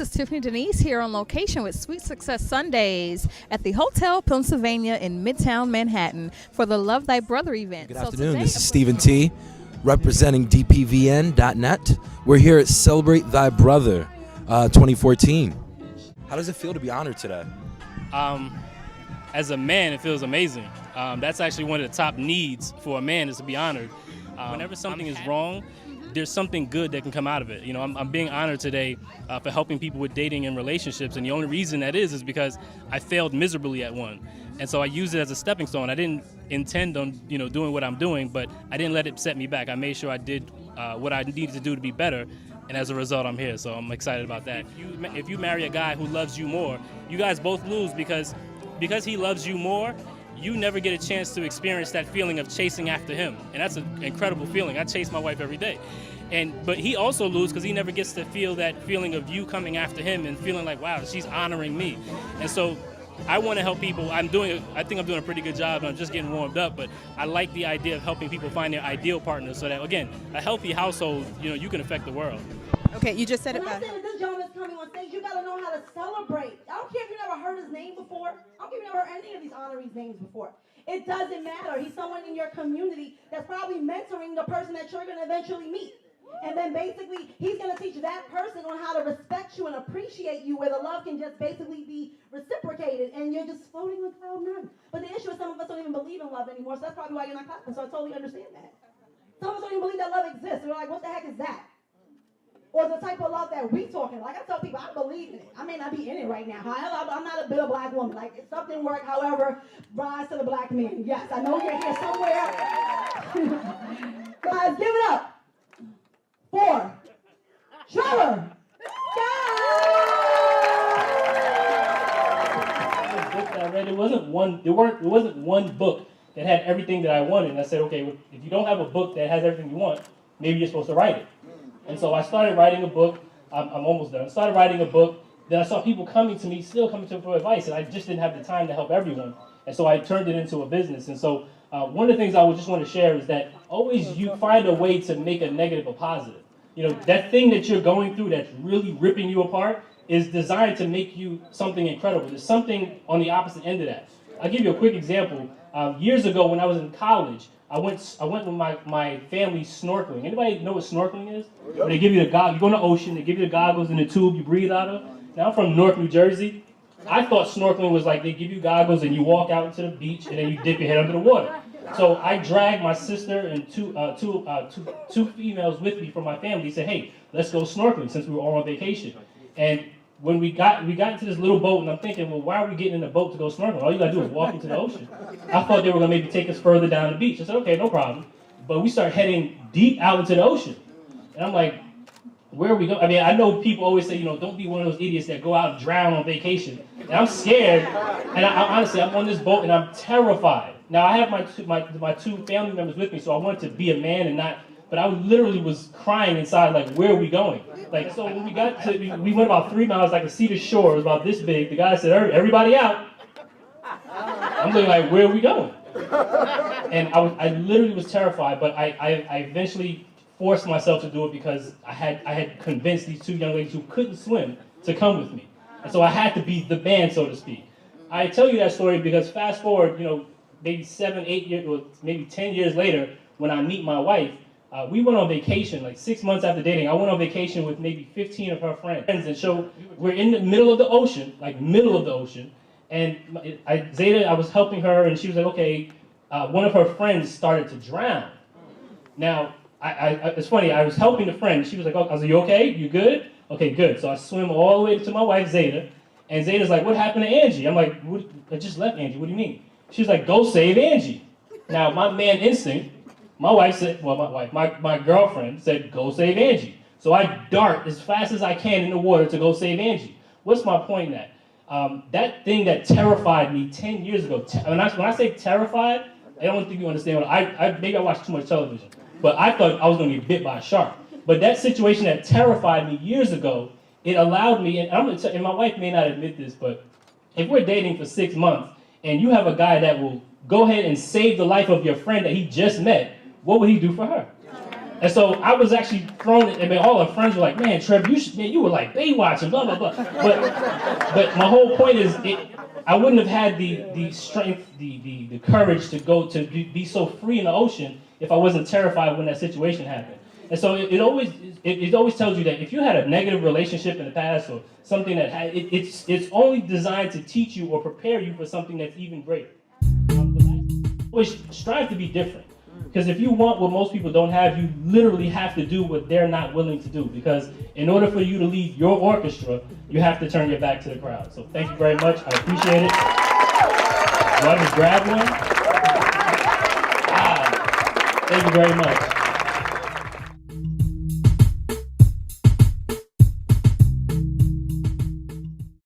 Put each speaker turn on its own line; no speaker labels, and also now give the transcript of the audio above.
is Tiffany Denise here on location with Sweet Success Sundays at the Hotel Pennsylvania in Midtown Manhattan for the Love Thy Brother event.
Good afternoon. This is Stephen T, representing DPVN.net. We're here at Celebrate Thy Brother 2014. How does it feel to be honored today?
As a man, it feels amazing. That's actually one of the top needs for a man, is to be honored. Whenever something is wrong, there's something good that can come out of it. You know, I'm being honored today for helping people with dating and relationships, and the only reason that is because I failed miserably at one. And so I used it as a stepping stone. I didn't intend on, doing what I'm doing, but I didn't let it set me back. I made sure I did what I needed to do to be better, and as a result, I'm here. So I'm excited about that. If you marry a guy who loves you more, you guys both lose because he loves you more. You never get a chance to experience that feeling of chasing after him. And that's an incredible feeling. I chase my wife every day. But he also loses because he never gets to feel that feeling of you coming after him and feeling like, wow, she's honoring me. And so I want to help people. I think I'm doing a pretty good job, and I'm just getting warmed up, but I like the idea of helping people find their ideal partner so that, again, a healthy household, you can affect the world.
Okay, you just said it.
When I say that this gentleman's coming on stage, you got to know how to celebrate. I don't care if you never heard his name before. I don't care if you never heard any of these honorees' names before. It doesn't matter. He's someone in your community that's probably mentoring the person that you're going to eventually meet. And then basically, he's going to teach that person on how to respect you and appreciate you, where the love can just basically be reciprocated, and you're just floating on cloud nine. But the issue is some of us don't even believe in love anymore, so that's probably why you're not clapping. So I totally understand that. Some of us don't even believe that love exists. We're like, what the heck is that? Or the type of love that we talking. Like I tell people, I believe in it. I may not be in it right now. However, I'm not a bitter black woman. Like, if something work, however, rise to the black man. Yes, I know you're here somewhere. Guys, give it up for Trevor.
The book that I read, it wasn't one book that had everything that I wanted. And I said, okay, well, if you don't have a book that has everything you want, maybe you're supposed to write it. And so I started writing a book. I'm almost done. I started writing a book. Then I saw people still coming to me for advice, and I just didn't have the time to help everyone. And so I turned it into a business. And so one of the things I would just want to share is that always you find a way to make a negative a positive. That thing that you're going through that's really ripping you apart is designed to make you something incredible. There's something on the opposite end of that. I'll give you a quick example. Years ago when I was in college, I went with my family snorkeling. Anybody know what snorkeling is? Where they give you the goggles. You go in the ocean, they give you the goggles and the tube you breathe out of. Now I'm from Newark, New Jersey. I thought snorkeling was like they give you goggles and you walk out into the beach and then you dip your head under the water. So I dragged my sister and two females with me from my family. Said, hey, let's go snorkeling since we were all on vacation. And when we got into this little boat, and I'm thinking, well, why are we getting in the boat to go snorkeling? All you gotta do is walk into the ocean. I thought they were gonna maybe take us further down the beach. I said, okay, no problem. But we started heading deep out into the ocean. And I'm like, where are we going? I mean, I know people always say, don't be one of those idiots that go out and drown on vacation. And I'm scared, and honestly, I'm on this boat and I'm terrified. Now, I have my two family members with me, so I wanted to be a man and not, but I literally was crying inside, like, where are we going? Like, so when we went about 3 miles, I could see the shore, it was about this big. The guy said, everybody out. I'm looking like, where are we going? And I literally was terrified, but I eventually forced myself to do it because I had convinced these two young ladies who couldn't swim to come with me. And so I had to be the man, so to speak. I tell you that story because fast forward, maybe 7, 8 years, or maybe 10 years later, when I meet my wife, we went on vacation, like 6 months after dating. I went on vacation with maybe 15 of her friends. And so we're in the middle of the ocean, and Zeta, I was helping her, and she was like, okay, one of her friends started to drown. Now, it's funny, I was helping the friend, she was like, oh, I was like, you okay? You good? Okay, good. So I swim all the way to my wife, Zeta, and Zeta's like, what happened to Angie? I'm like, I just left Angie, what do you mean? She was like, go save Angie. Now, my man instinct, my wife said, well, my girlfriend said, go save Angie. So I dart as fast as I can in the water to go save Angie. What's my point in that? That thing that terrified me 10 years ago, when I say terrified, I don't think you understand what maybe I watched too much television, but I thought I was going to get bit by a shark. But that situation that terrified me years ago, it allowed me, and my wife may not admit this, but if we're dating for 6 months, and you have a guy that will go ahead and save the life of your friend that he just met, what would he do for her? And so I was actually thrown, I mean, all our friends were like, man, Trevor, you were like Baywatch and blah, blah, blah. But my whole point is, I wouldn't have had the strength, the courage to go to be so free in the ocean if I wasn't terrified when that situation happened. And so it always tells you that if you had a negative relationship in the past or something that it's only designed to teach you or prepare you for something that's even greater. Always strive to be different. Because if you want what most people don't have, you literally have to do what they're not willing to do. Because in order for you to lead your orchestra, you have to turn your back to the crowd. So thank you very much. I appreciate it. Do I just grab one? Thank you very much.